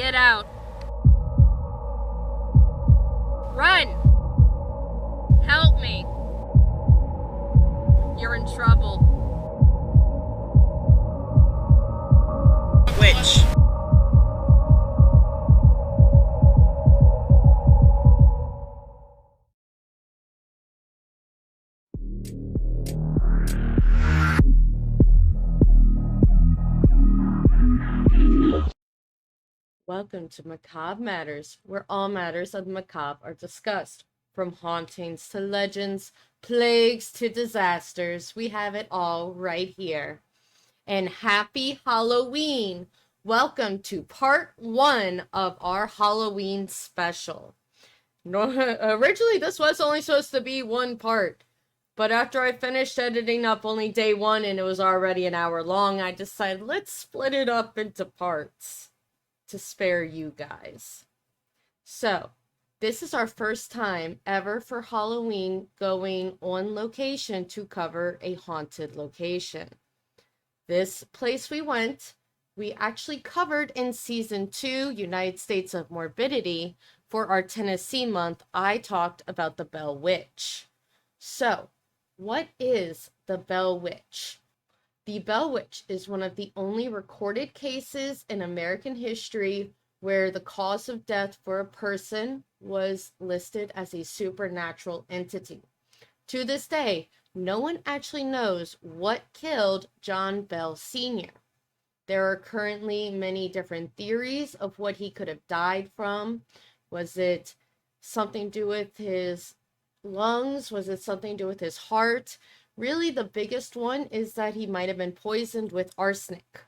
Get out. Run! Help me. You're in trouble. Witch. Welcome to Macabre Matters, where all matters of the macabre are discussed. From hauntings to legends, plagues to disasters, we have it all right here. And happy Halloween! Welcome to part 1 of our Halloween special. Originally, this was only supposed to be one part, but after I finished editing up only day 1 and it was already an hour long, I decided let's split it up into parts to spare you guys. So, this is our first time ever for Halloween going on location to cover a haunted location. This place we actually covered in season 2, United States of Morbidity. For our Tennessee month, I talked about the Bell Witch. So, what is the Bell Witch? The Bell Witch is one of the only recorded cases in American history where the cause of death for a person was listed as a supernatural entity. To this day, no one actually knows what killed John Bell Sr. There are currently many different theories of what he could have died from. Was it something to do with his lungs? Was it something to do with his heart? Really, the biggest one is that he might have been poisoned with arsenic.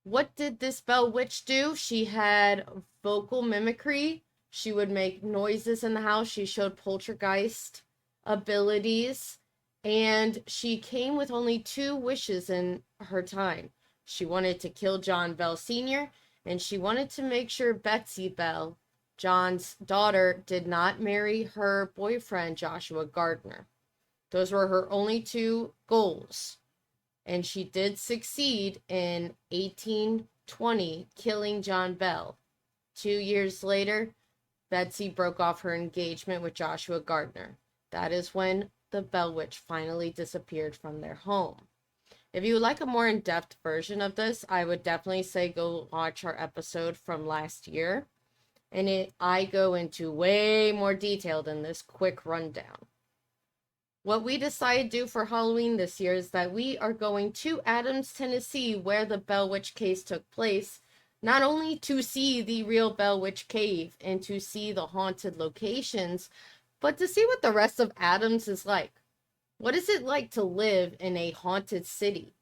What did this Bell Witch do? She had vocal mimicry. She would make noises in the house. She showed poltergeist abilities. And she came with only 2 wishes in her time. She wanted to kill John Bell Sr., and she wanted to make sure Betsy Bell, John's daughter, did not marry her boyfriend, Joshua Gardner. Those were her only 2 goals. And she did succeed in 1820, killing John Bell. 2 years later, Betsy broke off her engagement with Joshua Gardner. That is when the Bell Witch finally disappeared from their home. If you would like a more in-depth version of this, I would definitely say go watch our episode from last year. And I go into way more detail than this quick rundown. What we decided to do for Halloween this year is that we are going to Adams, Tennessee, where the Bell Witch case took place, not only to see the real Bell Witch cave and to see the haunted locations, but to see what the rest of Adams is like. What is it like to live in a haunted city?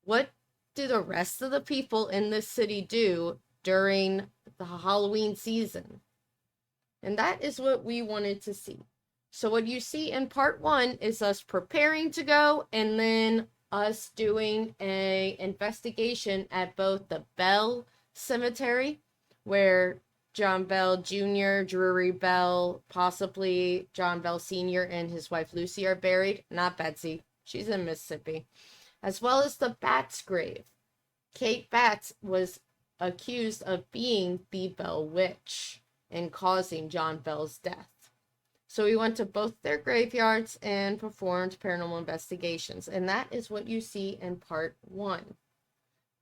What do the rest of the people in this city do during the Halloween season? And that is what we wanted to see. So what you see in part 1 is us preparing to go, and then us doing a investigation at both the Bell Cemetery, where John Bell Jr., Drury Bell, possibly John Bell Sr. and his wife Lucy are buried. Not Betsy. She's in Mississippi. As well as the Batts grave. Kate Batts was accused of being the Bell Witch and causing John Bell's death. So we went to both their graveyards and performed paranormal investigations. And that is what you see in part 1.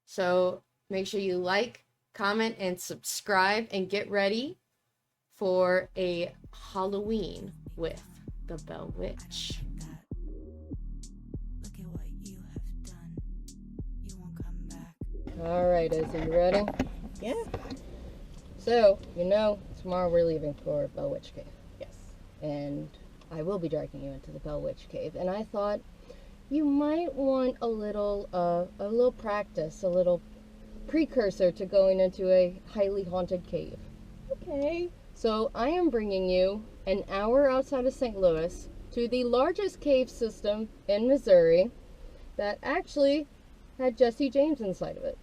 So make sure you like, comment, and subscribe, and get ready for a Halloween with the Bell Witch. Alright, Izzy, you ready? Yeah. So, tomorrow we're leaving for Bell Witch Cave. And I will be dragging you into the Bell Witch Cave. And I thought you might want a little practice, a little precursor to going into a highly haunted cave. Okay. So I am bringing you an hour outside of St. Louis to the largest cave system in Missouri that actually had Jesse James inside of it.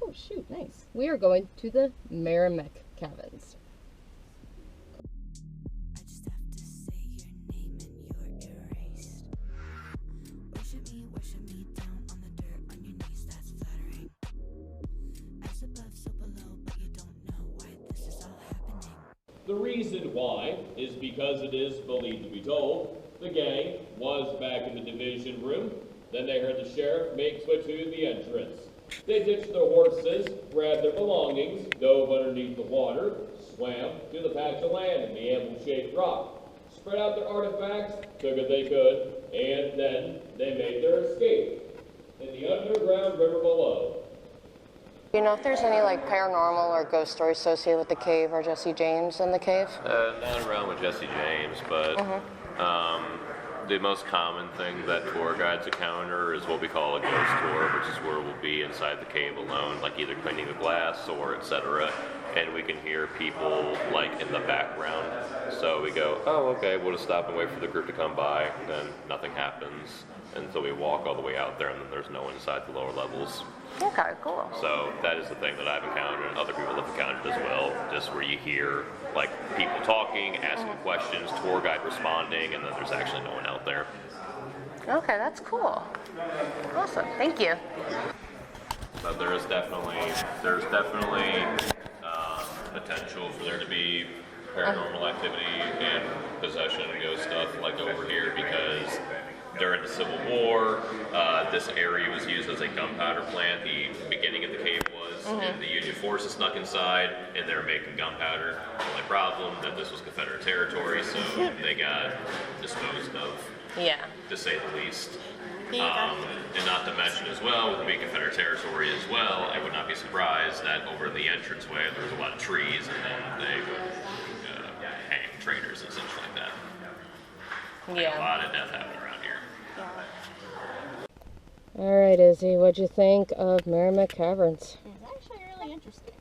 Oh, shoot, nice. We are going to the Merrimack Caverns. Above, so below, but you The reason why is because it is believed to be told the gang was back in the division room. Then they heard the sheriff make switch to the entrance. They ditched their horses, grabbed their belongings, dove underneath the water, swam to the patch of land in the ample-shaped rock, spread out their artifacts, took what they could, and then they made their escape in the underground river below. Do you know if there's any like paranormal or ghost stories associated with the cave or Jesse James in the cave? Not around with Jesse James, but the most common thing that tour guides encounter is what we call a ghost tour, which is where we'll be inside the cave alone, like either cleaning the glass or etc. And we can hear people like in the background. So we go, oh, okay, we'll just stop and wait for the group to come by. Then nothing happens until we walk all the way out there, and then there's no one inside the lower levels. Okay, cool. So that is the thing that I've encountered, and other people have encountered as well, just where you hear like people talking, asking questions, tour guide responding, and then there's actually no one out there. Okay, that's cool. Awesome, thank you. But there's definitely potential for there to be paranormal activity and possession and ghost stuff like over here, because during the Civil War, this area was used as a gunpowder plant. The beginning of the cave was, and the Union forces snuck inside, and they were making gunpowder. The only problem that this was Confederate territory, so they got disposed of, to say the least. And not to mention as well, with it being Confederate territory as well, I would not be surprised that over the entranceway there was a lot of trees, and then they would hang traitors and such like that. Like a lot of death happened around here. All right, Izzy, what'd you think of Merrimack Caverns? It was actually really interesting.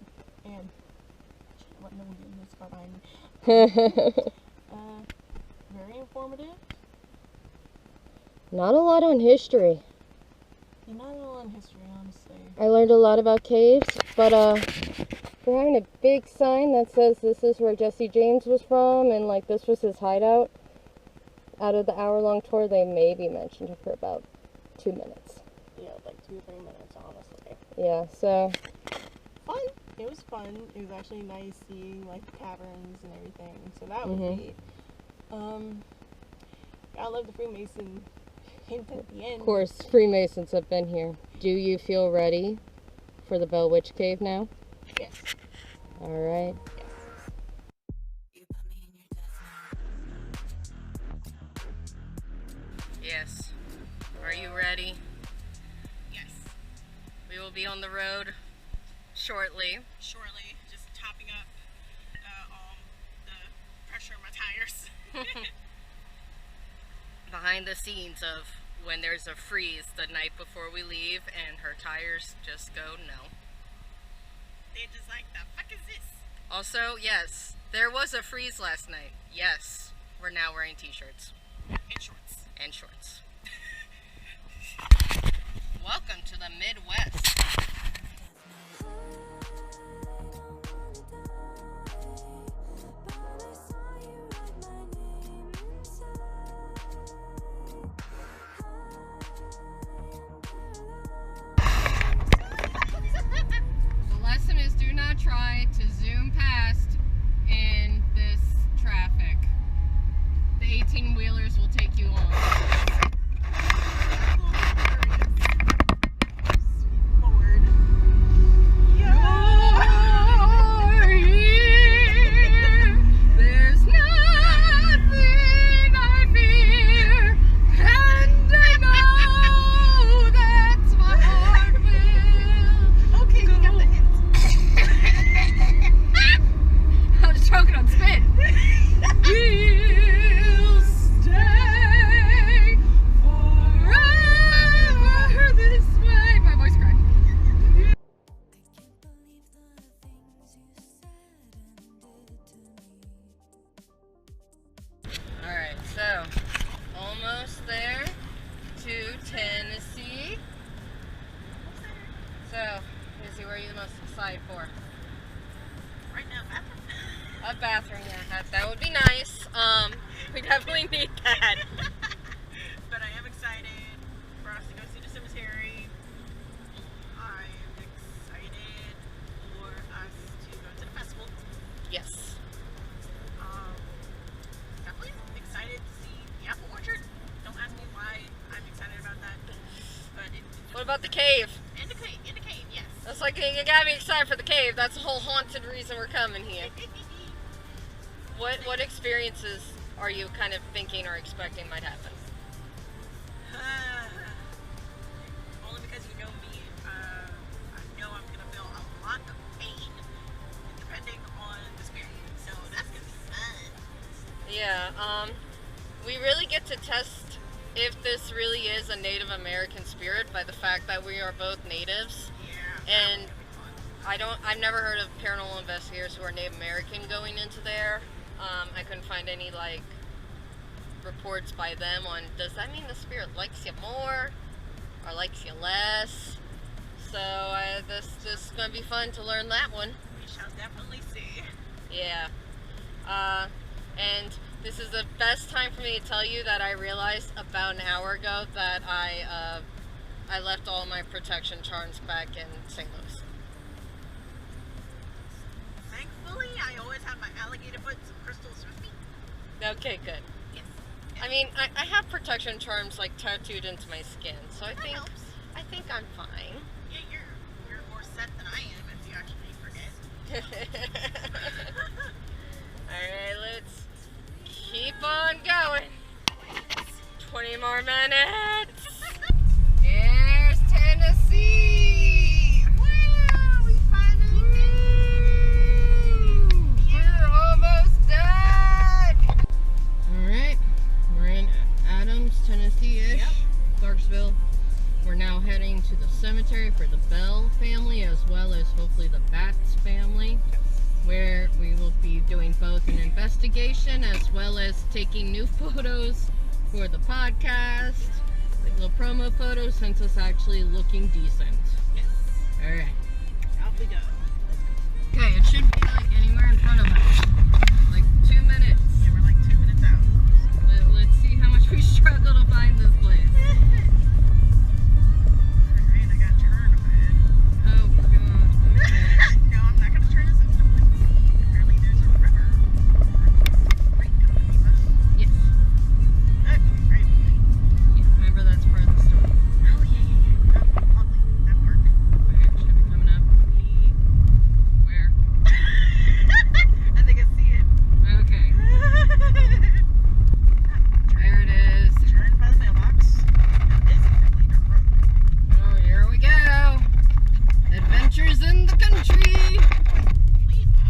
And I should let no one get in this car behind me. Very informative. Not a lot on history. Yeah, not a lot on history, honestly. I learned a lot about caves, but they're having a big sign that says this is where Jesse James was from, and like this was his hideout. Out of the hour-long tour, they maybe mentioned it for about 2 minutes. Yeah, like 2 or 3 minutes, honestly. Yeah, so Fun. It was fun. It was actually nice seeing like caverns and everything. So that was neat. I love the Freemason hint at the end. of course, Freemasons have been here. Do you feel ready for the Bell Witch Cave now? Yes. All right. Yes. Are you ready? Yes. We will be on the road shortly. Shortly, just topping up the pressure of my tires. Behind the scenes of when there's a freeze the night before we leave and her tires just go no. They're just like, the fuck is this? Also, yes, there was a freeze last night. Yes, we're now wearing t-shirts. And shorts. And shorts. Welcome to the Midwest. The lesson is do not try to zoom past in this traffic. The 18-wheelers will take you on. Forward. There's nothing I fear, and I know that my heart will. Okay, you got the hint. I'm just choking on spit. We'll stay forever this way. My voice cracked. Alright, so almost there to Tennessee. So, Izzy, where are you the most excited for? Right now, bathroom. A bathroom, yeah, that would be nice. We definitely need that. But I am excited for us to go see the cemetery. I am excited for us to go to the festival. Yes. you got me excited for the cave. That's the whole haunted reason we're coming here. What experiences are you kind of thinking or expecting might happen? Only because you know me, I know I'm gonna feel a lot of pain depending on the spirit. So that's gonna be fun. Yeah, we really get to test if this really is a Native American spirit by the fact that we are both natives. Yeah. And I've never heard of paranormal investigators who are Native American going into there. I couldn't find any like reports by them on, does that mean the spirit likes you more or likes you less? So this is going to be fun to learn that one. We shall definitely see. Yeah. And this is the best time for me to tell you that I realized about an hour ago that I left all my protection charms back in St. Louis. Thankfully, I always have my alligator foot crystals with me. Okay, good. Yes. I mean, I have protection charms like tattooed into my skin, so I think helps. I'm fine. Yeah, you're more set than I am if you actually forget. Alright, let's keep on going. 20 more minutes. Here's Tennessee. Wow, we finally made it. We're almost done. Alright, we're in Adams, Tennessee-ish. Yep. Clarksville. We're now heading to the cemetery for the Bell family as well as hopefully the Batts family, where we will be doing both an investigation as well as taking new photos for the podcast, like little promo photos, since it's actually looking decent. Yes. Alright. Out we go. Okay, it should be like anywhere in front of us. Like 2 minutes. Yeah, we're like 2 minutes out. Let's see how much we struggle to find this place. Alright, I got turned ahead. Oh god. Okay. No, I'm not gonna turn this instantly. Apparently there's a river. Right underneath us. Yes. Okay, great. Yeah, remember that's part of the story. Oh, yeah. Oh, lovely. That part. Where should it be coming up? Where? I think I see it. Okay. There it is. Turned by the mailbox. Now this is definitely dirt road. Oh, here we go. Adventures in the country. Please go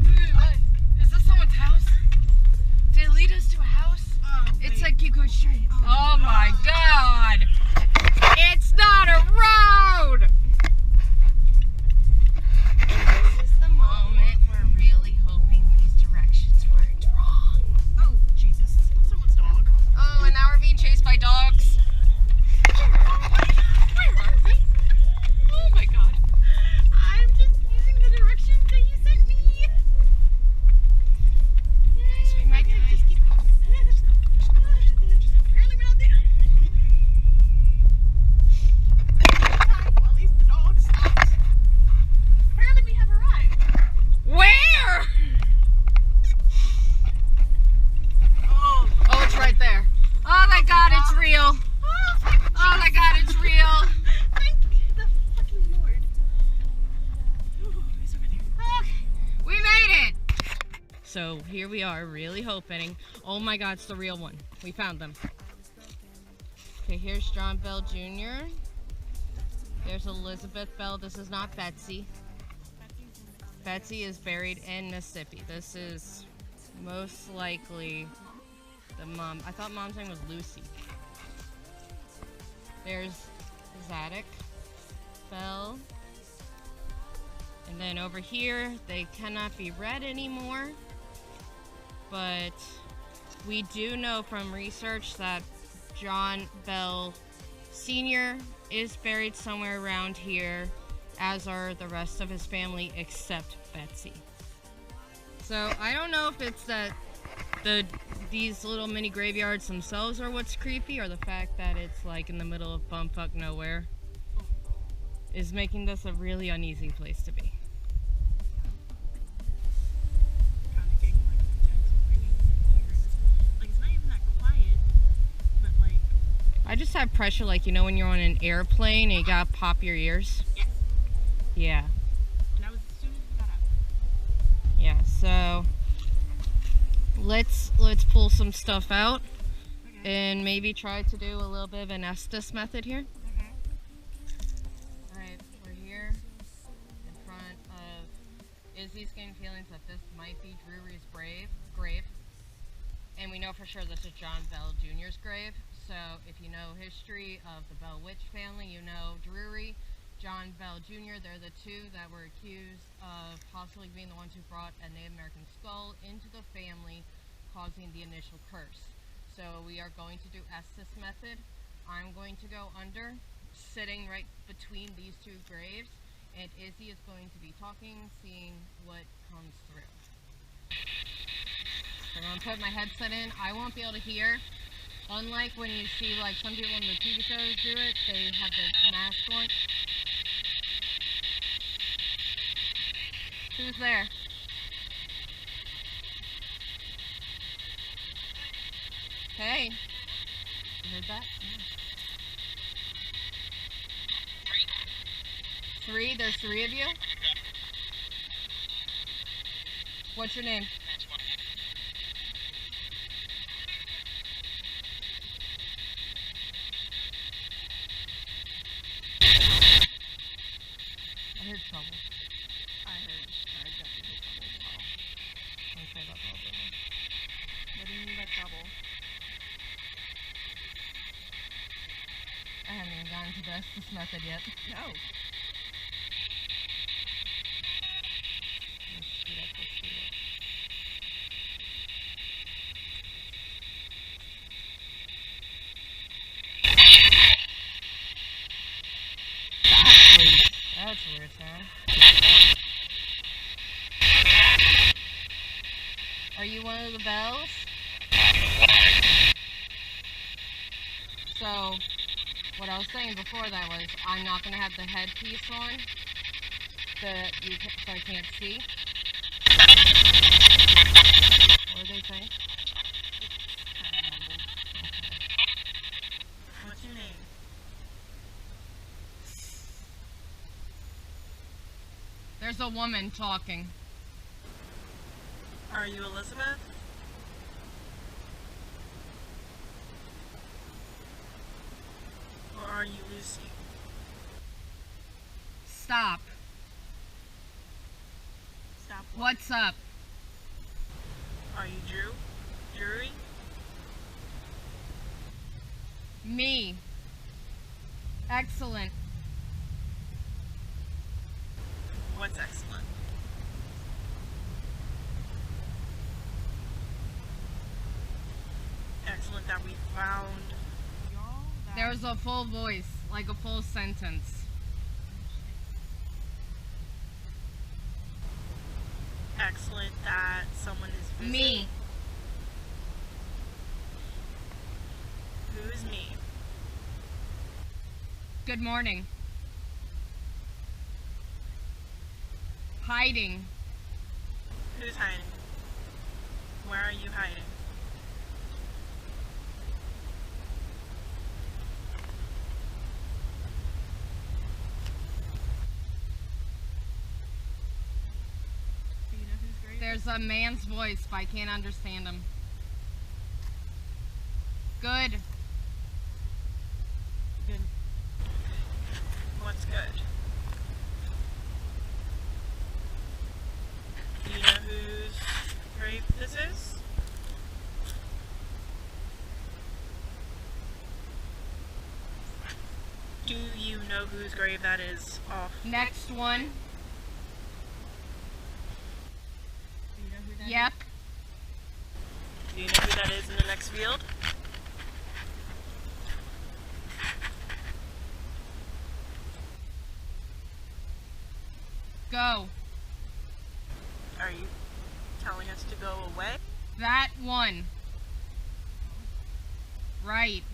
inside. Is this someone's house? Did it lead us to a house? Oh, It wait. said keep going straight. Oh my god. It's not a road. And this is the moment we're really hoping these directions weren't wrong. Oh, Jesus. Someone's dog. Oh, and now we're being chased by dogs. Where are we? Oh my god. I'm just using the directions that you sent me. Guys, we might die. Just keep going. Apparently we're not there. Well, at least the dog stopped. Apparently we have arrived. Where? Oh, Oh, it's right there. Oh my god, it's real. Oh my god, it's real. thank the fucking Lord. Ooh, he's over there. Okay, we made it. So here we are, really hoping. Oh my god, it's the real one. We found them. Okay, here's John Bell Jr. There's Elizabeth Bell. This is not Betsy. Betsy is buried in Mississippi. This is most likely the mom. I thought mom's name was Lucy. There's Zadok Bell. And then over here, they cannot be read anymore. But we do know from research that John Bell Sr. is buried somewhere around here, as are the rest of his family except Betsy. So I don't know if it's that these little mini graveyards themselves are what's creepy, or the fact that it's like in the middle of bumfuck nowhere is making this a really uneasy place to be. Kind of getting like intense ringing in the ears. Like it's not even that quiet, but like I just have pressure, like, you know, when you're on an airplane and you gotta pop your ears. yes. Yeah. And that was as soon as we got out. Yeah, so let's pull some stuff out and maybe try to do a little bit of an Estes method here. Alright, we're here in front of Izzy's getting feelings that this might be Drury's grave. And we know for sure this is John Bell Jr.'s grave. So if you know history of the Bell Witch family, you know Drury, John Bell Jr., they're the two that were accused of possibly being the ones who brought a Native American skull into the family, causing the initial curse. So we are going to do Estes method. I'm going to go under, sitting right between these two graves, and Izzy is going to be talking, seeing what comes through. So I'm going to put my headset in. I won't be able to hear. Unlike when you see like some people in the TV shows do it, they have the mask on. Who's there? Hey. You heard that? Yeah. Three? There's three of you? What's your name? I heard trouble. I definitely heard trouble as well. Don't say that trouble. What do you mean by trouble? I haven't even gotten to the Estes method yet. No. Let's speed up, let's speed up. That's weird sound. Are you one of the bells? So, what I was saying before that was, I'm not going to have the headpiece on, so I can't see. What are they saying? What's your name? There's a woman talking. Are you Elizabeth? Or are you Lucy? Stop. Stop. What? What's up? Are you Drew? Drury? Me. Excellent. What's excellent? Excellent that we found y'all. There's a full voice, like a full sentence. Excellent that someone is visiting. Me. Who is me? Good morning. Hiding. Who's hiding? Where are you hiding? Do you know who's grave? There's a man's voice, but I can't understand him. Good. Good. What's good? Do you know whose grave this is? Do you know whose grave that is off? Next one. Do you know who that Yep. is? Do you know who that is in the next field? Go. Are you telling us to go away? That one. Right.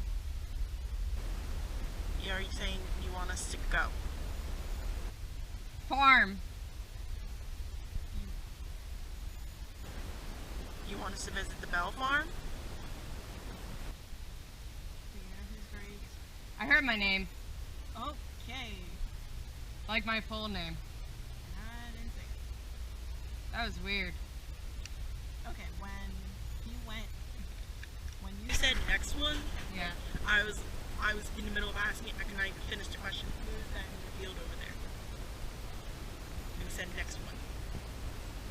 Are you saying you want us to go? Farm. You want us to visit the Bell Farm? Do you know whose grave? I heard my name. Okay. Like my full name. That was weird. Okay, when you said next one, Yeah. I was in the middle of asking. I couldn't even finish the question. Who's that in the field over there? And you said next one.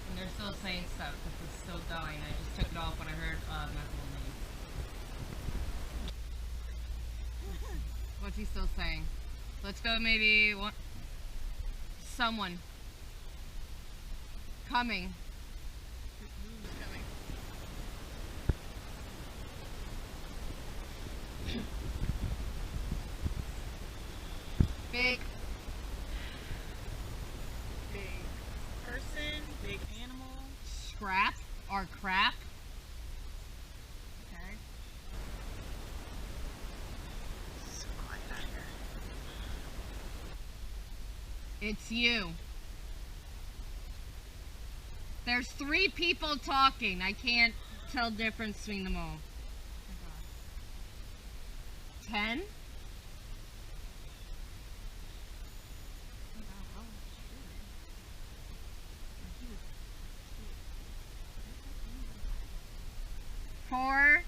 And they're still saying stuff because it's still going. I just took it off when I heard medical name. What's he still saying? Let's go maybe one. Someone. Coming. Who's coming? Big. Big person, big animal. Scrap or crap. Okay. So quiet out here. It's you. There's 3 people talking. I can't tell difference between them all. 10? Four.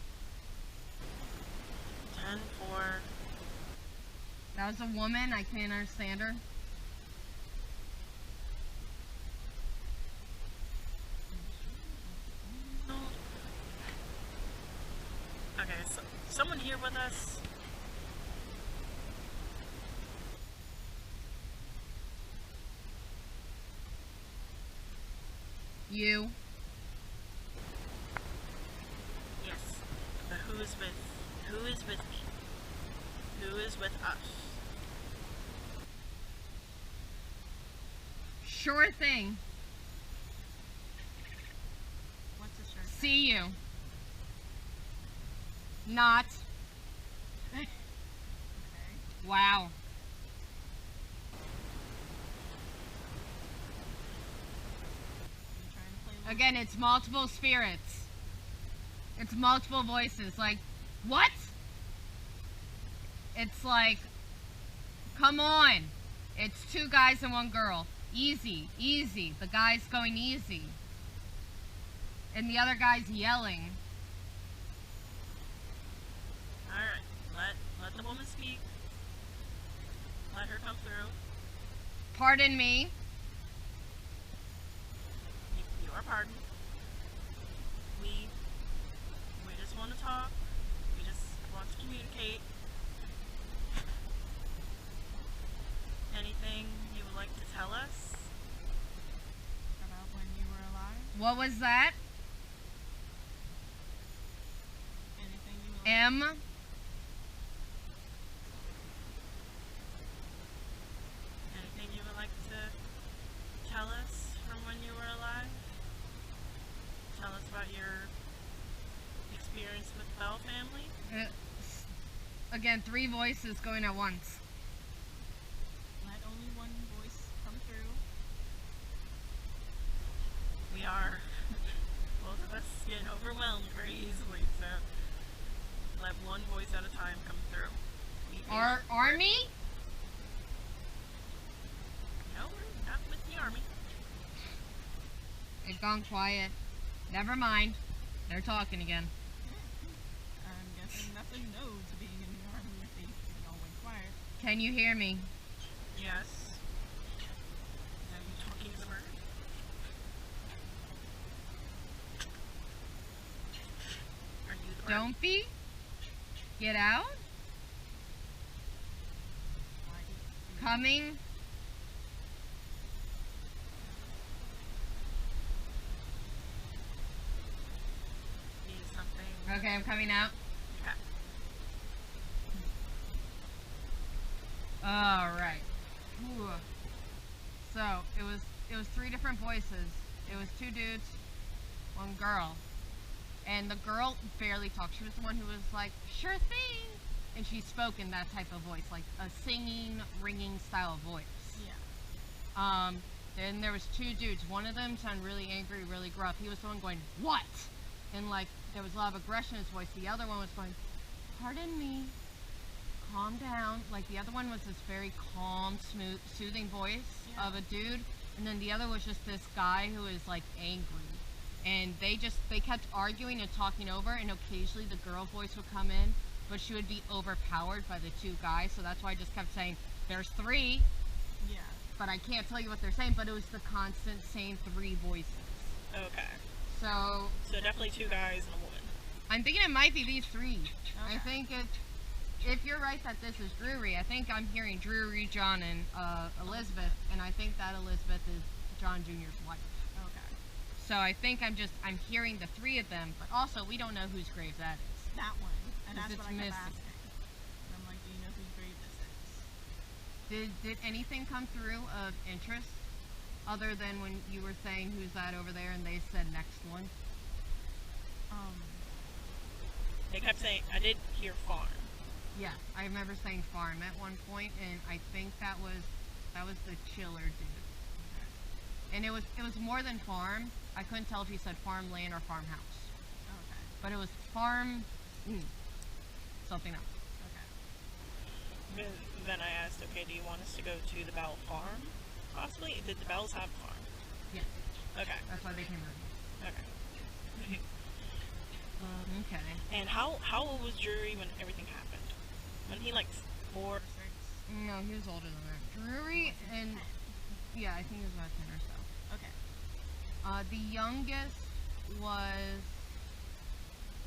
10, 4. That was a woman. I can't understand her. Okay, so someone here with us. You. Yes. But who is with me? Who is with us? Sure thing. What's the shirt? See you. Not. Okay. Wow. I'm trying to play a little. Again, it's multiple spirits. It's multiple voices. Like, what? It's like, come on. It's 2 guys and 1 girl. Easy, easy. The guy's going easy. And the other guy's yelling. Alright, let the woman speak. Let her come through. Pardon me. You are pardoned. We just want to talk. We just want to communicate. Anything you would like to tell us about when you were alive? What was that? Anything you would like M. Anything you would like to tell us from when you were alive? Tell us about your experience with the Bell family? Again, 3 voices going at once. Let only one voice come through. We are, both of us, getting overwhelmed very easily, so let one voice at a time come through. Be Our patient. army? No, we're not with the army. It's gone quiet. Never mind. They're talking again. I'm guessing nothing knows being in the army if they all went quiet. Can you hear me? Yes. Are you talking to her? Are you the army? Don't be. Get out. Why do you- Coming. Need something? Okay, I'm coming out. Okay. All right. Ooh. So it was 3 different voices. It was 2 dudes, 1 girl, and the girl barely talked. She was the one who was like, "Sure thing," and she spoke in that type of voice, like a singing, ringing style of voice. Yeah. Then there was 2 dudes. One of them sounded really angry, really gruff. He was the one going, "What?" And like there was a lot of aggression in his voice. The other one was going, "Pardon me, calm down." Like the other one was this very calm, smooth, soothing voice Yeah. of a dude, And then the other was just this guy who was like angry. And they kept arguing and talking over, and occasionally the girl voice would come in, but she would be overpowered by the two guys, so that's why I just kept saying, there's three. Yeah. But I can't tell you what they're saying, but it was the constant same three voices. Okay. So definitely two guys and a woman. I'm thinking it might be these three. Okay. I think if you're right that this is Drury, I think I'm hearing Drury, John, and Elizabeth, and I think that Elizabeth is John Jr.'s wife. Okay. So I think I'm hearing the three of them, but also we don't know whose grave that is. That one. And that's It's what I kept missing. asking. And I'm like, do you know whose grave this is? Did anything come through of interest other than when you were saying who's that over there and they said next one? They kept saying, I did hear farm. Yeah, I remember saying farm at one point, and I think that was the chiller dude. And it was more than farm. I couldn't tell if he said farmland or farmhouse. Okay. But it was farm something else. Okay. Then I asked, okay, do you want us to go to the Bell farm? Possibly? Did the Bells have a farm? Yeah. Okay. That's why they came over. Okay. Okay. And how old was Drury when everything happened? When he like 4 or 6? No, he was older than that. Drury and yeah, I think he was about 10 or so. Okay. The youngest was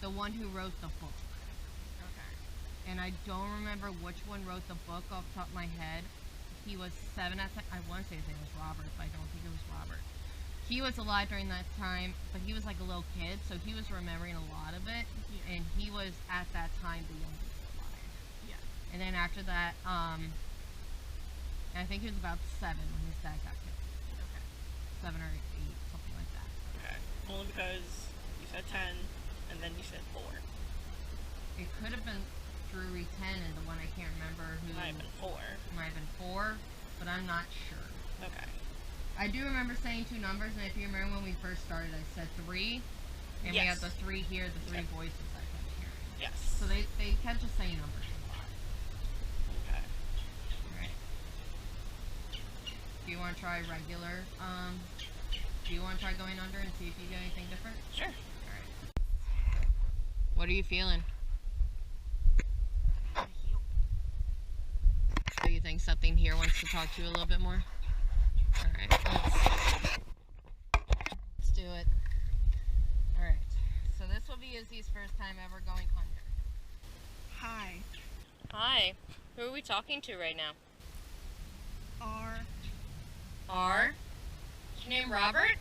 the one who wrote the book. Okay. And I don't remember which one wrote the book off the top of my head. He was 7 at the time. I want to say his name was Robert, but I don't think it was Robert. He was alive during that time, but he was like a little kid, so he was remembering a lot of it. Yeah. And he was at that time the youngest alive. Yeah. And then after that, I think he was about 7 when his dad got killed. Okay. 7 or 8, something like that. Okay. Only because you said 10 and then you said 4. It could have been Drury 10 and the one I can't remember who. Might have been 4. Might have been 4, but I'm not sure. Okay. I do remember saying 2 numbers, and if you remember when we first started, I said 3, and we Yes. had the 3 here, the 3 Yep. voices I kept hearing. Yes. So they kept just saying numbers a lot. Okay. Right. Do you want to try regular? Do you want to try going under and see if you get anything different? Sure. Alright. What are you feeling? So you think something here wants to talk to you a little bit more? Alright, let's do it. Alright, so this will be Izzy's first time ever going under. Hi. Hi, who are we talking to right now? R. R? Is your name Robert?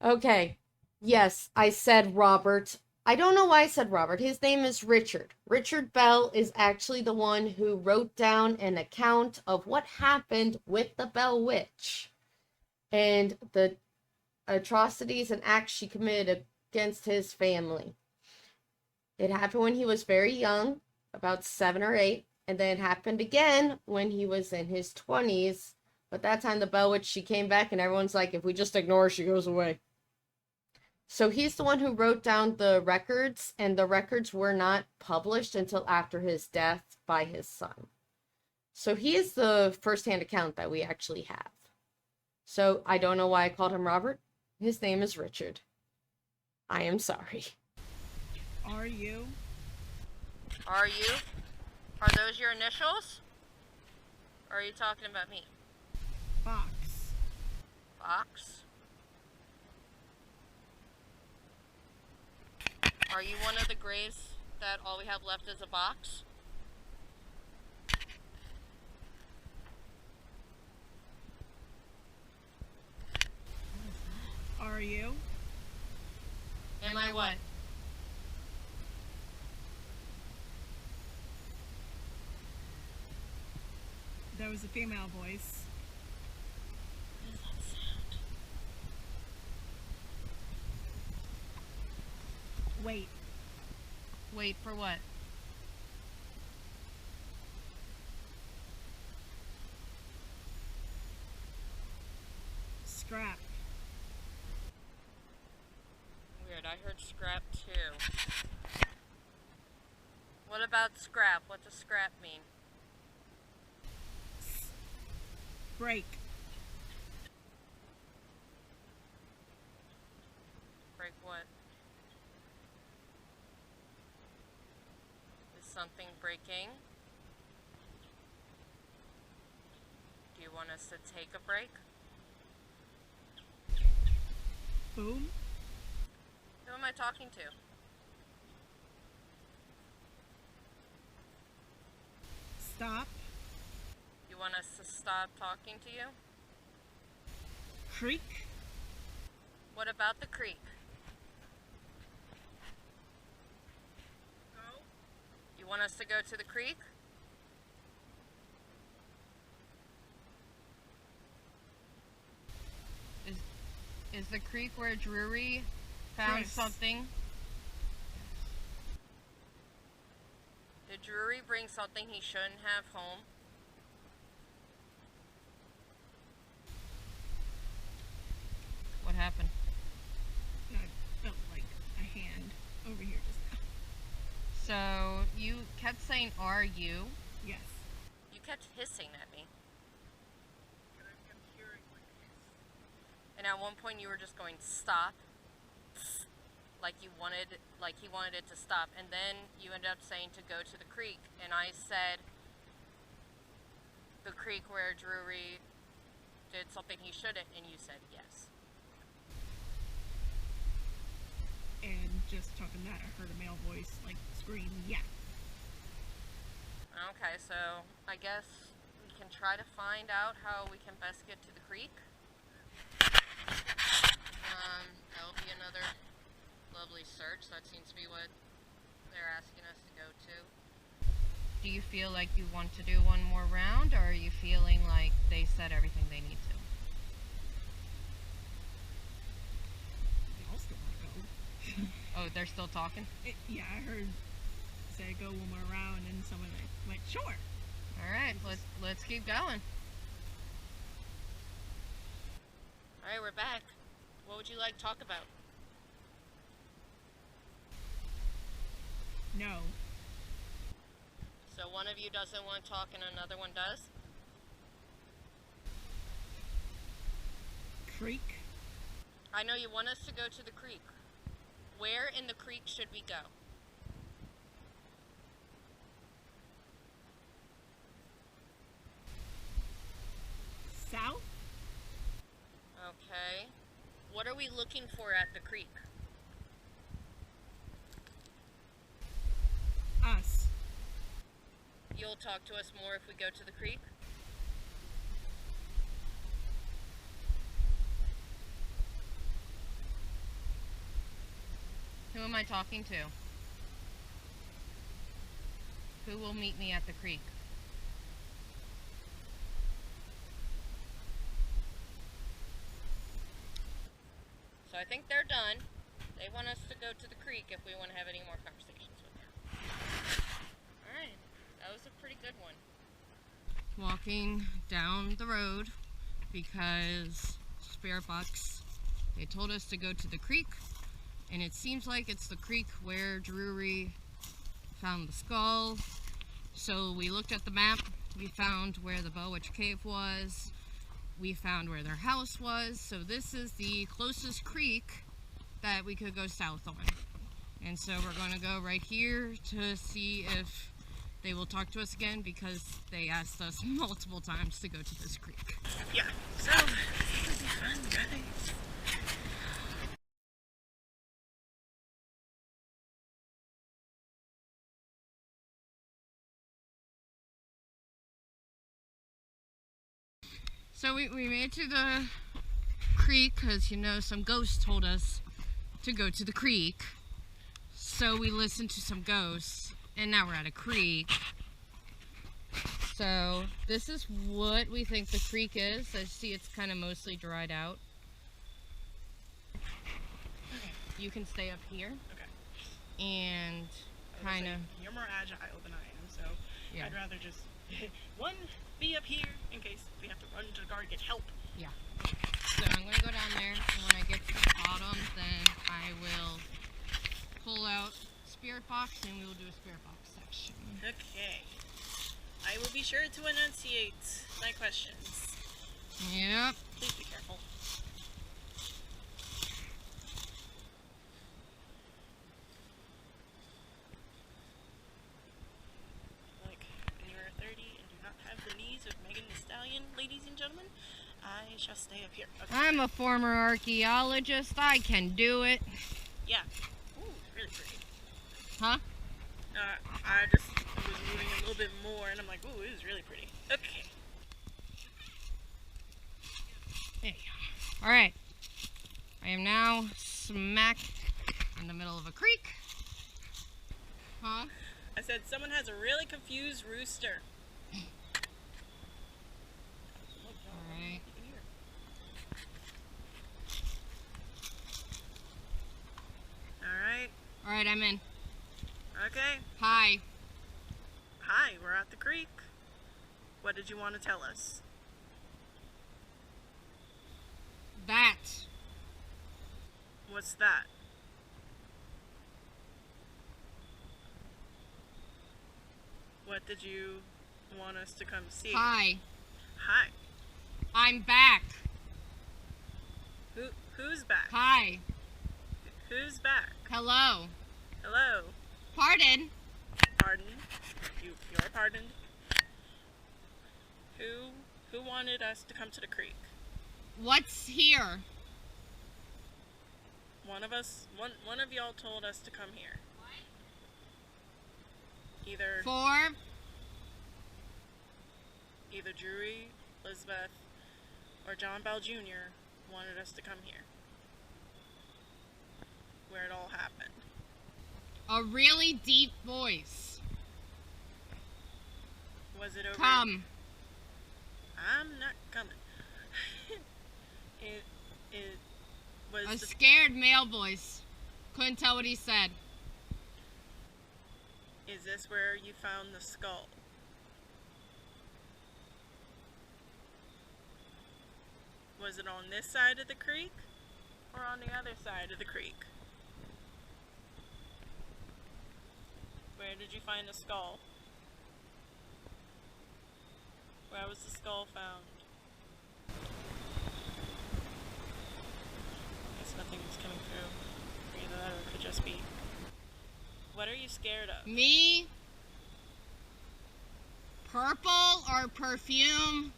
Okay. Yes, I said Robert. I don't know why I said Robert. His name is Richard. Richard Bell is actually the one who wrote down an account of what happened with the Bell Witch and the atrocities and acts she committed against his family. It happened when he was very young, about 7 or 8, and then it happened again when he was in his 20s. But that time the Bell Witch, she came back and everyone's like, if we just ignore her, she goes away. So he's the one who wrote down the records, and the records were not published until after his death by his son. So he is the first-hand account that we actually have. So I don't know why I called him Robert. His name is Richard. I am sorry. Are you? Are you? Are those your initials? Or are you talking about me? Box. Box? Are you one of the graves that all we have left is a box? Are you? Am I what? There was a female voice. What is that sound? Wait. Wait for what? Scrap. Weird, I heard scrap too. What about scrap? What does scrap mean? Break. something breaking. Do you want us to take a break? Boom. Who am I talking to? Stop. You want us to stop talking to you? Creek. What about the creek? Go. You want us to go to the creek? Is the creek where Drury found Chris. something? Did Drury bring something he shouldn't have home? What happened? I felt like a hand over here just now. So you kept saying, "Are you?" Yes. You kept hissing at me. I'm hearing like this. And at one point you were just going, "Stop." Like he wanted it to stop. And then you ended up saying to go to the creek. And I said, the creek where Drury did something he shouldn't. And you said yes. And just talking that, I heard a male voice like scream, "Yeah." Okay, so I guess we can try to find out how we can best get to the creek. That'll be another lovely search. That seems to be what they're asking us to go to. Do you feel like you want to do one more round, or are you feeling like they said everything they need to? They all still want to go. Oh, they're still talking? Yeah, I heard say go one more round, and someone went, "Sure." All right, let's keep going. All right, we're back. What would you like to talk about? No. So one of you doesn't want to talk and another one does? Creek. I know you want us to go to the creek. Where in the creek should we go? South. Okay. What are we looking for at the creek? Us. You'll talk to us more if we go to the creek? Who am I talking to? Who will meet me at the creek? So I think they're done. They want us to go to the creek if we want to have any more conversations with them. Alright, that was a pretty good one. Walking down the road because Spirit Box, they told us to go to the creek, and it seems like it's the creek where Drury found the skull. So we looked at the map, we found where the Bell Witch Cave was, we found where their house was, so this is the closest creek that we could go south on. And so we're going to go right here to see if they will talk to us again, because they asked us multiple times to go to this creek. Yeah. So this will be fun, guys. So we made it to the creek because, you know, some ghosts told us to go to the creek. So we listened to some ghosts, and now we're at a creek. So this is what we think the creek is. I see it's kind of mostly dried out. Okay. You can stay up here Okay. and kind of... You're more agile than I am, so Yeah. I'd rather just be up here in case we have to run to the guard, get help. Yeah. So I'm going to go down there, and when I get to the bottom, then I will pull out Spirit Box, and we will do a Spirit Box section. Okay. I will be sure to enunciate my questions. Yep. Please be careful. gentlemen. I shall stay up here. Okay. I'm a former archaeologist. I can do it. Yeah. Ooh, really pretty. Huh? I just was moving a little bit more, and I'm like, ooh, it is really pretty. Okay. There you go. All right. I am now smack in the middle of a creek. Huh? I said someone has a really confused rooster. Alright. Alright. Alright, I'm in. Okay. Hi. Hi, we're at the creek. What did you want to tell us? That. What's that? What did you want us to come see? Hi. Hi. I'm back. Who's back? Hi. Who's back? Hello. Hello. Pardon? Pardon? You're pardoned? Who wanted us to come to the creek? What's here? One of y'all told us to come here. Either Drury, Elizabeth, or John Bell Jr. wanted us to come here. Where it all happened. A really deep voice. Was it over? Come. I'm not coming. it was A scared male voice. Couldn't tell what he said. Is this where you found the skull? Was it on this side of the creek or on the other side of the creek? Where did you find the skull? Where was the skull found? Guess nothing is coming through. Either that or it could just be. What are you scared of? Me? Purple or perfume?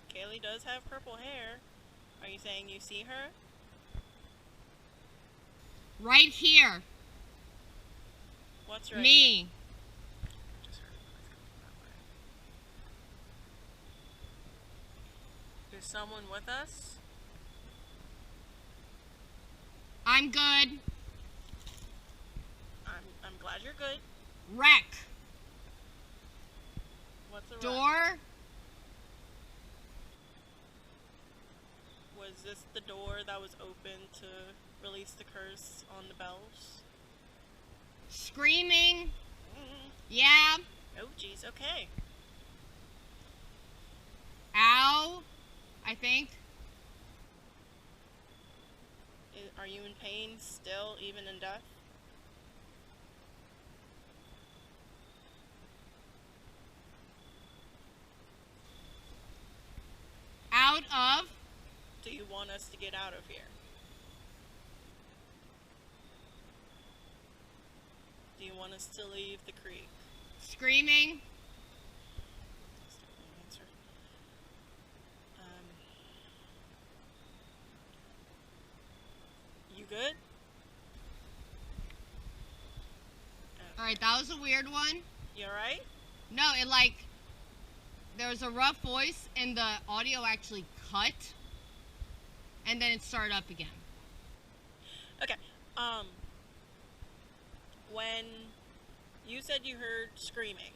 Kaylee does have purple hair. Are you saying you see her? Right here. What's right? Me. Just heard it coming that way. Is someone with us? I'm good. I'm glad you're good. Wreck. What's the Door. Was this the door that was open to release the curse on the bells? Screaming. Yeah. Oh, geez, okay. Ow. I think. Are you in pain still, even in death? Out of. Do you want us to get out of here? Do you want us to leave the creek? Screaming. Still no answer. You good? Alright, that was a weird one. You alright? No, there was a rough voice and the audio actually cut. And then it started up again. Okay, when you said you heard screaming,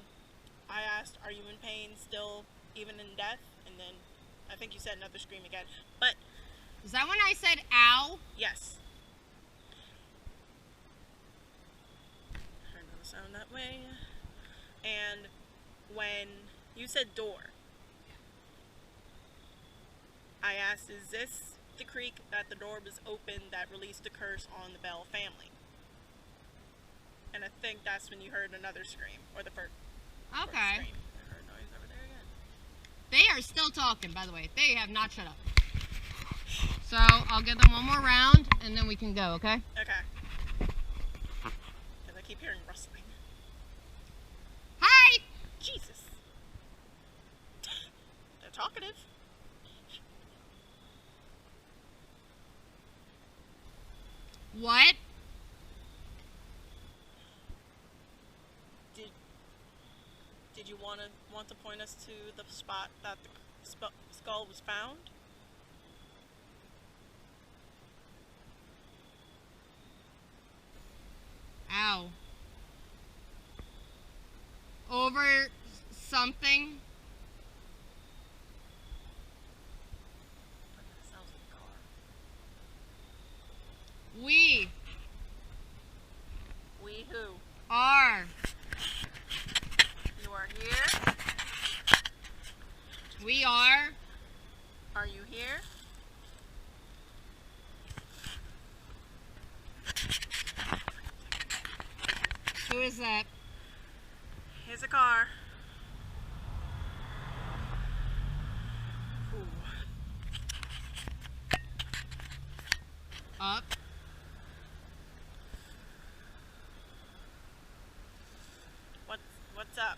I asked, are you in pain still, even in death? And then I think you said another scream again. But Is that when I said ow? yes. Heard another sound that way. And when you said door, I asked, is this the creek that the door was open that released the curse on the Bell family? And I think that's when you heard another scream, or the first Okay. scream. I heard noise over there again. They are still talking, by the way. They have not shut up. So I'll give them one more round and then we can go, okay? Okay. Because I keep hearing rustling. Hi! Jesus. talkative. What? Did you want to point us to the spot that the skull was found? Ow. Over something? That sounds like a car. We We who? are. You are here? We are. Are you here? Who is that? Here's a car. Ooh. Up. What's up?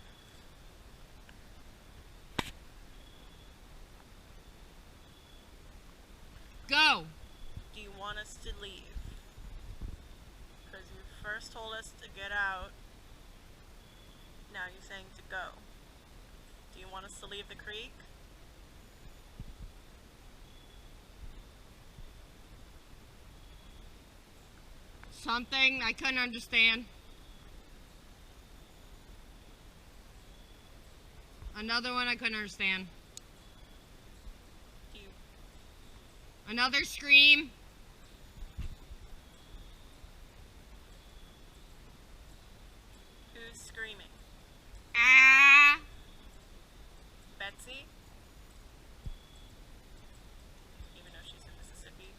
Go. Do you want us to leave? Because you first told us to get out. Now you're saying to go. Do you want us to leave the creek? Something I couldn't understand. Another one I couldn't understand. Do you Another scream. Who's screaming? Ah. Betsy? Even though she's in Mississippi.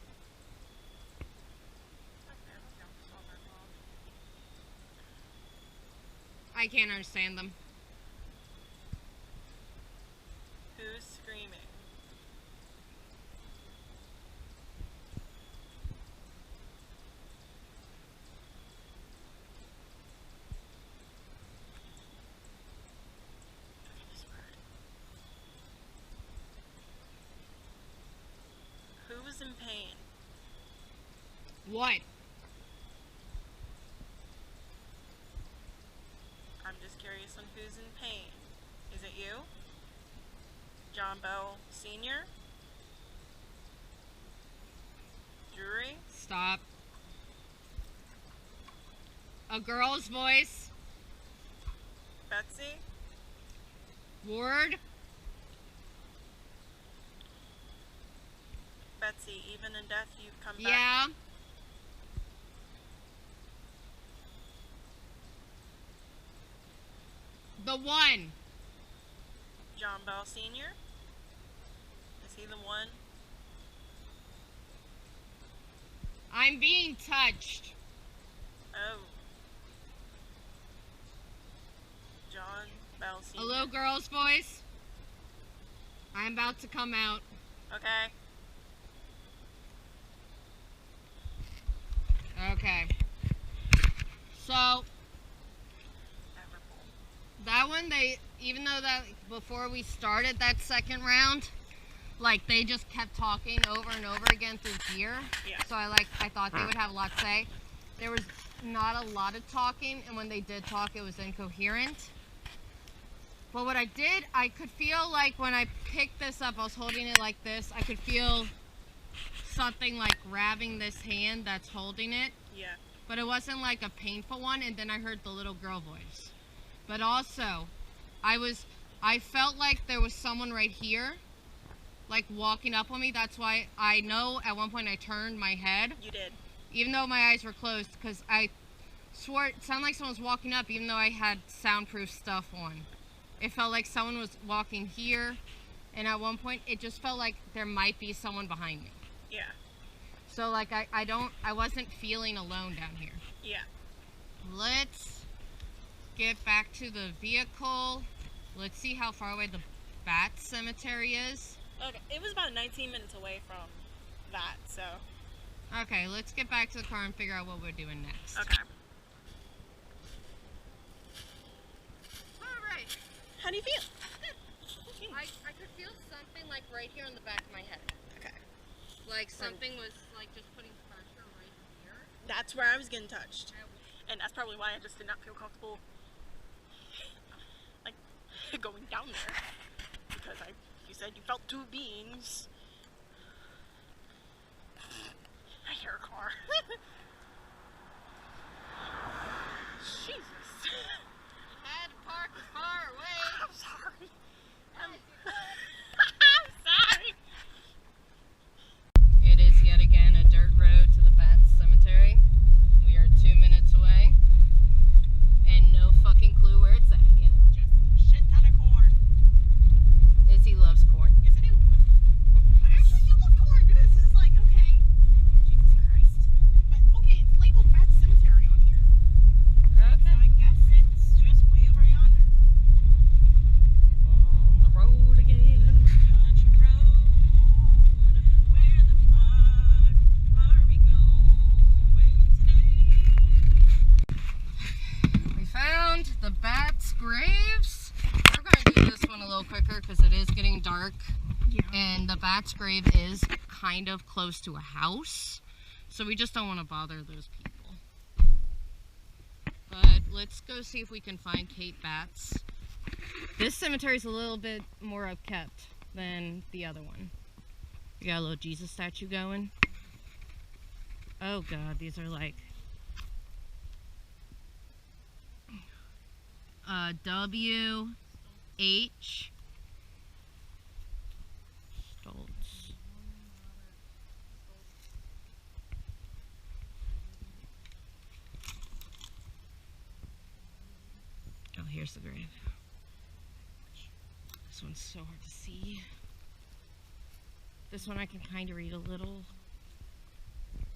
Okay, let's go. It's all my fault. I can't understand them. Who's screaming? Who is in pain? What? I'm just curious on who's in pain. Is it you? John Bell Sr.? Drury? Stop. A girl's voice. Betsy? Word. Betsy, even in death you've come back. Yeah. The one. John Bell Sr.? Is he the one? I'm being touched. Oh. John Bell A Sr. little girl's voice. I'm about to come out. Okay. Okay. So that one, even though that before we started that second round, like they just kept talking over and over again through here. Yeah. So I thought they would have a lot to say. There was not a lot of talking, and when they did talk, it was incoherent. But what I did, I could feel like when I picked this up, I was holding it like this. I could feel something like grabbing this hand that's holding it. Yeah. But it wasn't like a painful one, and then I heard the little girl voice. But also, I felt like there was someone right here, like walking up on me. That's why I know at one point I turned my head. You did. Even though my eyes were closed, because I swore it sounded like someone was walking up, even though I had soundproof stuff on. It felt like someone was walking here, and at one point it just felt like there might be someone behind me. Yeah. So like I wasn't feeling alone down here. Yeah. Let's get back to the vehicle. Let's see how far away the bat cemetery is. Okay. It was about 19 minutes away from that, so. Okay, let's get back to the car and figure out what we're doing next. Okay. Alright. How do you feel? I could feel something like right here on the back of my head. Okay. Like something was like just putting pressure right here. That's where I was getting touched. And that's probably why I just did not feel comfortable like going down there. Because you said you felt two beings. I hear a car. Jesus. You had to park the car away. I'm sorry. I'm sorry. It is yet again a dirt road to the Bats Cemetery. We are 2 minutes away. And no fucking clue where it's at yet. Just a shit ton of corn. Izzy loves corn. Yes, I do. I actually do love corn. This is like, okay. Jesus Christ. But, okay, it's labeled Bats Cemetery on here. Okay. So I guess it's just way over yonder. On the road again. Country road, where the fuck are we going today? We found the Bats' graves. We're going to do this one a little quicker because it is getting dark. Yeah. And the Bats' grave is kind of close to a house. So we just don't want to bother those people. But let's go see if we can find Kate Bats. This cemetery is a little bit more upkept than the other one. We got a little Jesus statue going. Oh god, these are like W.H. Stoltz. Oh, here's the grave. This one's so hard to see. This one I can kind of read a little.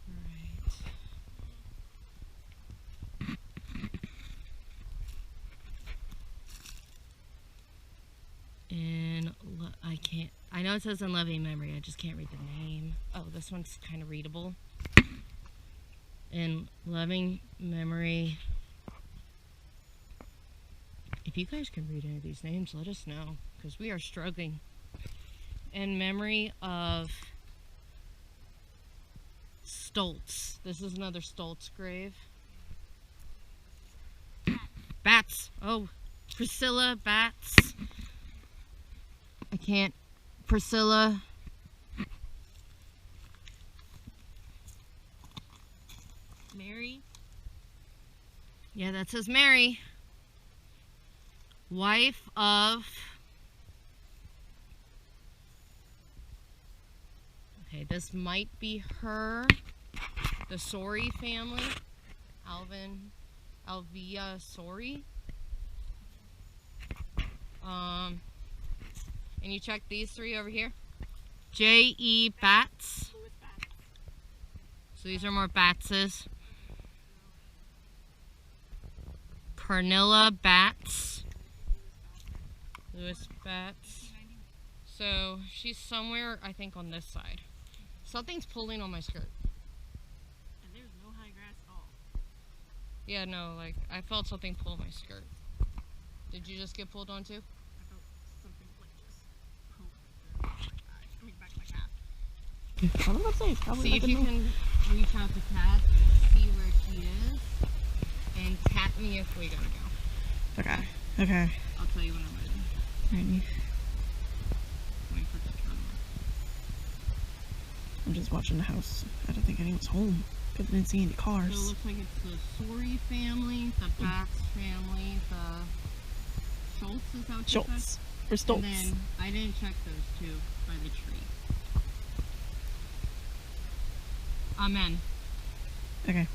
Alright. And I can't, I know it says in loving memory, I just can't read the name. Oh, this one's kind of readable. In loving memory. If you guys can read any of these names, let us know, because we are struggling. In memory of Stoltz. This is another Stoltz grave. Bats. Oh, Priscilla Bats. I can't. Priscilla. Mary. Yeah, that says Mary. Wife of... Okay, this might be her. The Sori family. Alvia Sori. And you check these three over here. J.E. Bats. Who is Bats? So these are more Batses. Carnilla Bats. Lewis Bats. So she's somewhere, I think, on this side. Something's pulling on my skirt. And there's no high grass at all. Yeah, no, like, I felt something pull my skirt. Did you just get pulled on too? I felt something like just poke my back of my calf. I was about to say, it's probably See like if a you new- can reach out to Kat and see where she is. And tap me if we gotta go. Okay. Okay. I'll tell you when I'm ready. Alrighty. Wait for it to turn on. I'm just watching the house. I don't think anyone's home because I didn't see any So it cars. looks like it's the Sori family, the Bats family, the Schultz, is that what you said? Schultz. Or Stoltz. And then I didn't check those two by the tree. Amen. Okay.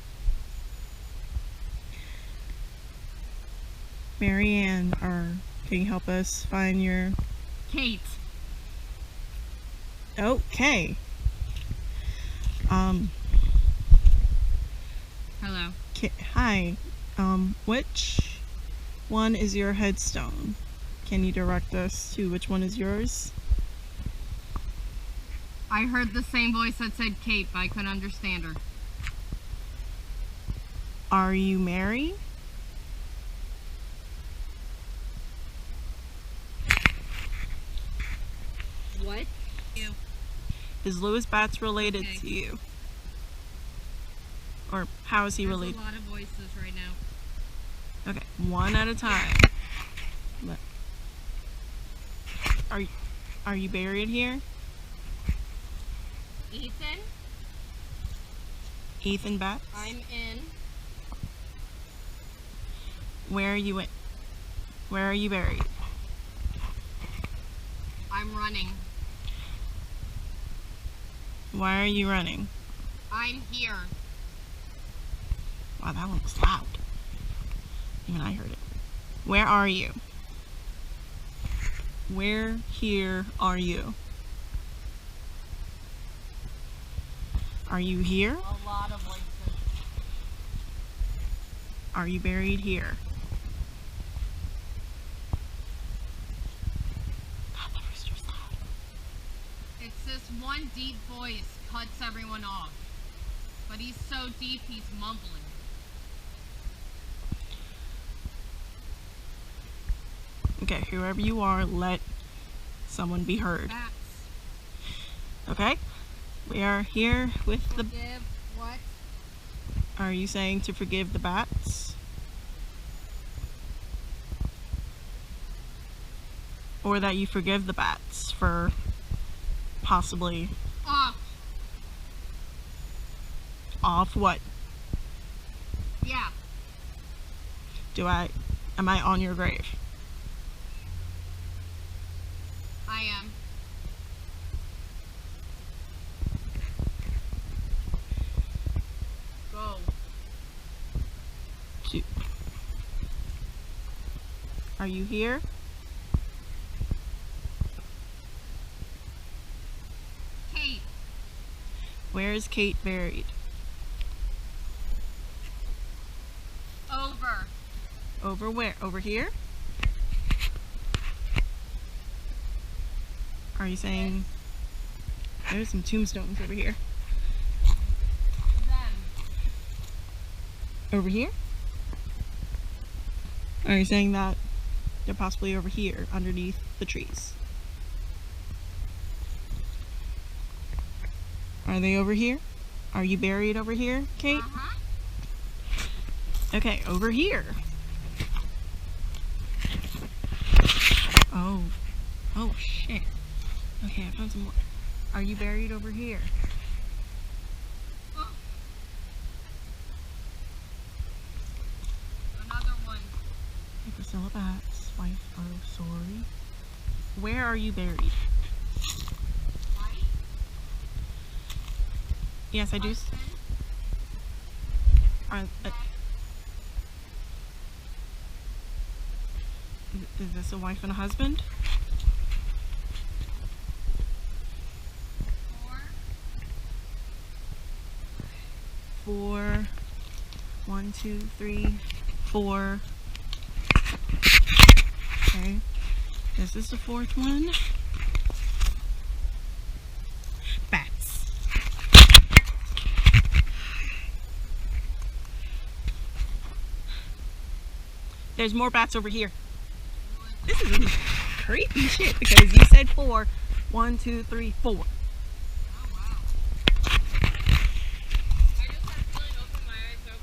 Marianne, can you help us find your... Kate. Okay. Hello. Hi. Which one is your headstone? Can you direct us to which one is yours? I heard the same voice that said Kate, but I couldn't understand her. Are you married? What? You. Is Louis Batts related Okay. to you? Or how is he There's related? a lot of voices right now. Okay, one at a time. But are you buried here? Ethan, Ethan Batts? I'm in. Where are you in? Where are you buried? I'm running. Why are you running? I'm here. Wow, that one was loud. Even I heard it. Where are you? Where here are you? Are you here? A lot of voices. Are you buried here? God, that rooster's loud. It's this one deep voice cuts everyone off. But he's so deep, he's mumbling. Okay, whoever you are, let someone be heard. Bats. Okay? We are here with the... Forgive what? Are you saying to forgive the bats? Or that you forgive the bats for possibly... Off what? Yeah. Am I on your grave? I am. Go. Are you here? Kate. Where is Kate buried? Over. Over where? Over here? Are you saying... There's some tombstones over here. Them. Over here? Are you saying that they're possibly over here, underneath the trees? Are they over here? Are you buried over here, Kate? Uh-huh. Okay, over here. Oh. Oh, shit. Okay, I found some more. Are you buried over here? Oh. Another one. Hey, Priscilla Batts, wife of Sorry. Where are you buried? White. Yes, I do. Husband. Is this a wife and a husband? Four. 1, 2, 3, 4. Okay. This is the fourth one. Bats. There's more bats over here. This is creepy shit because you said 4. 1, 2, 3, 4. Oh, wow. I just had a feeling, opened my eyes, and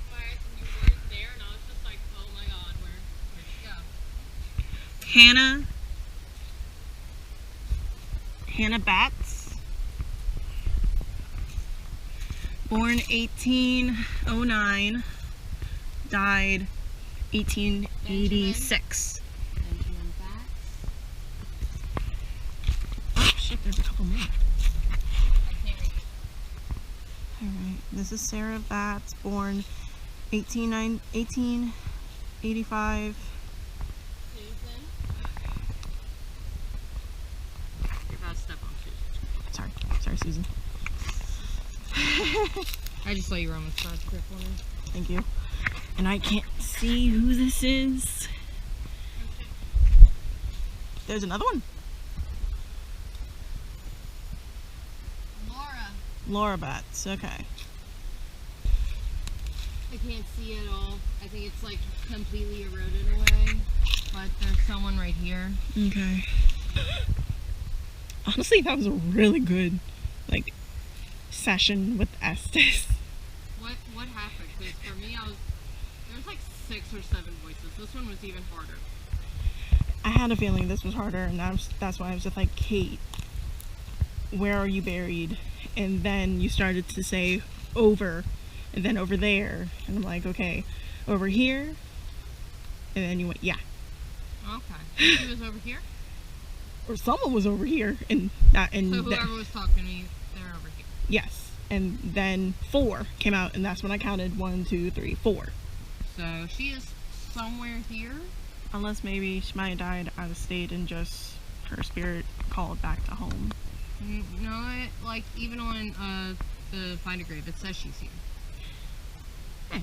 you weren't there, and I was just like, oh my god, where'd she go? Hannah Batts, born 1809, died 1886. Benjamin Bats. Oh shit, there's a couple more. I can't read it. Alright, this is Sarah Batts, born 1885. Susan. You're about to step on Susan. Sorry, Susan. I just saw you run with Scott's grip on her. Thank you. And I can't see who this is. There's another one. Laura Batts, okay. I can't see it all. I think it's like completely eroded away. But there's someone right here. Okay. Honestly, that was a really good, like, session with Estes. What happened? Because for me, there was like 6 or 7 voices. This one was even harder. I had a feeling this was harder, and that's why I was just like, Kate, where are you buried? And then you started to say over, and then over there, and I'm like, okay, over here, and then you went, yeah. Okay. She was over here? Or someone was over here, and So whoever was talking to me, they're over here. yes, and then 4 came out, and that's when I counted 1, 2, 3, 4. So she is somewhere here. Unless maybe she might have died out of state and just her spirit called back to home. No, like even on the Find a Grave, it says she's here. But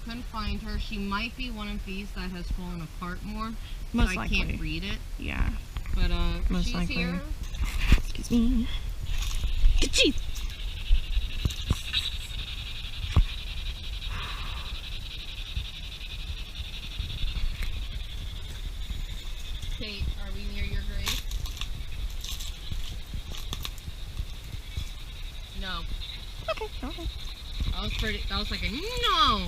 couldn't find her. She might be one of these that has fallen apart more. Most so I likely. can't read it. Yeah. But Most she's likely. here. Excuse me. Ka-chee! Kate, are we near your grave? No. Okay, okay. That was like a no.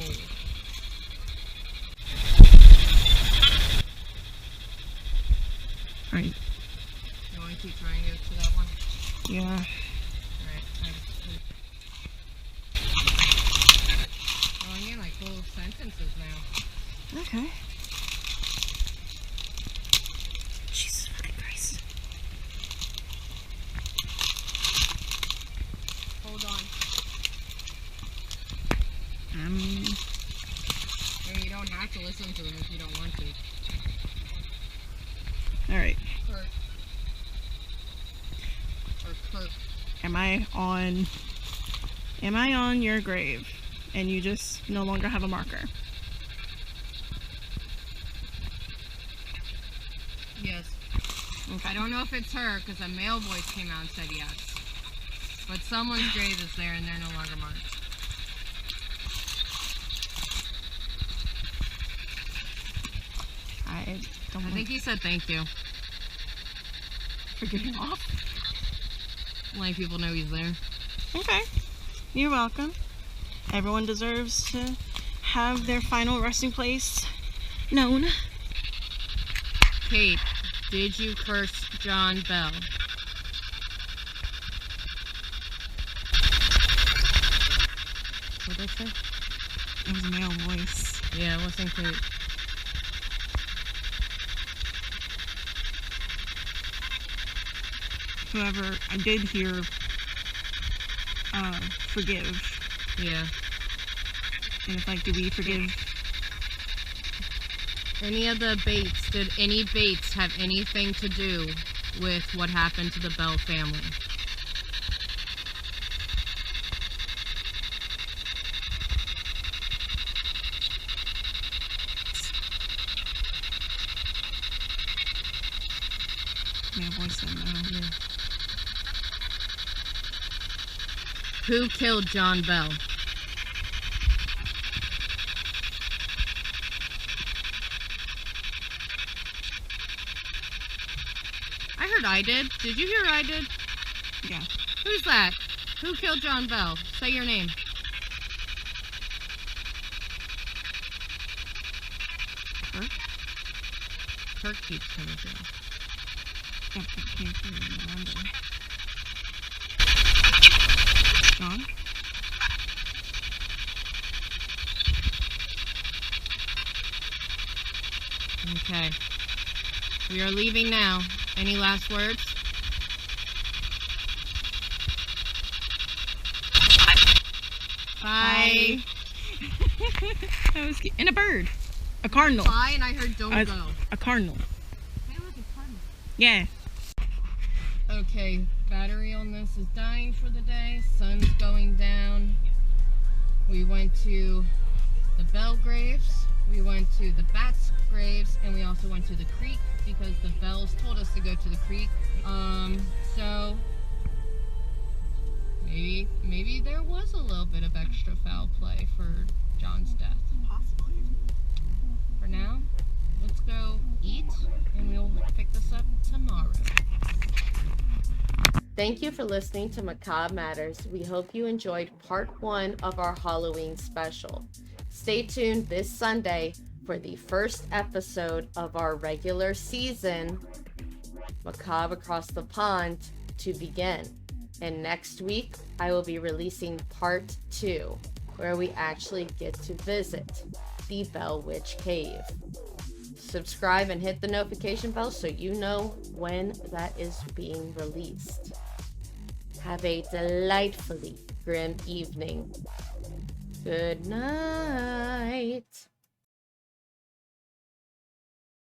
Alright. You want to keep trying to get to that one? Yeah. Alright. I'm getting like full sentences now. Okay. Jesus fucking Christ. Hold on. Um. I mean, you don't have to listen to them if you don't want to. Alright. Kurt. Or Kurt. Am I on your grave? And you just no longer have a marker? Yes. Okay. I don't know if it's her because a male voice came out and said yes. But someone's grave is there and they're no longer marked. I don't I think he said thank you. for getting off. Letting people know he's there. Okay. You're welcome. Everyone deserves to have their final resting place known. Kate, did you curse John Bell? What did I say? It was a male voice. Yeah, it wasn't Kate. Whoever, I did hear, forgive. Yeah. And it's like, do we forgive? Any of the Bates, did any Bates have anything to do with what happened to the Bell family? Male voice said no. Yeah. Who killed John Bell? I heard I did. Did you hear I did? Yeah. Who's that? Who killed John Bell? Say your name. Kirk? Kirk keeps coming through. Yep, that came through in London. John? Okay. We are leaving now. Any last words? Bye. That was cute. And a bird. A cardinal. Bye, and I heard don't go. A cardinal. Hey, look, a cardinal. Yeah. Okay, battery on this is dying for the day. Sun's going down. We went to the Bell graves. We went to the Bats graves, and we also went to the creek because the Bells told us to go to the creek. So maybe there was a little bit of extra foul play for John's death. Possibly. For now, let's go eat, and we'll pick this up tomorrow. Thank you for listening to Macabre Matters. We hope you enjoyed part 1 of our Halloween special. Stay tuned this Sunday for the first episode of our regular season, Macabre Across the Pond, to begin. And next week, I will be releasing part 2, where we actually get to visit the Bell Witch Cave. Subscribe and hit the notification bell so you know when that is being released. Have a delightfully grim evening. Good night.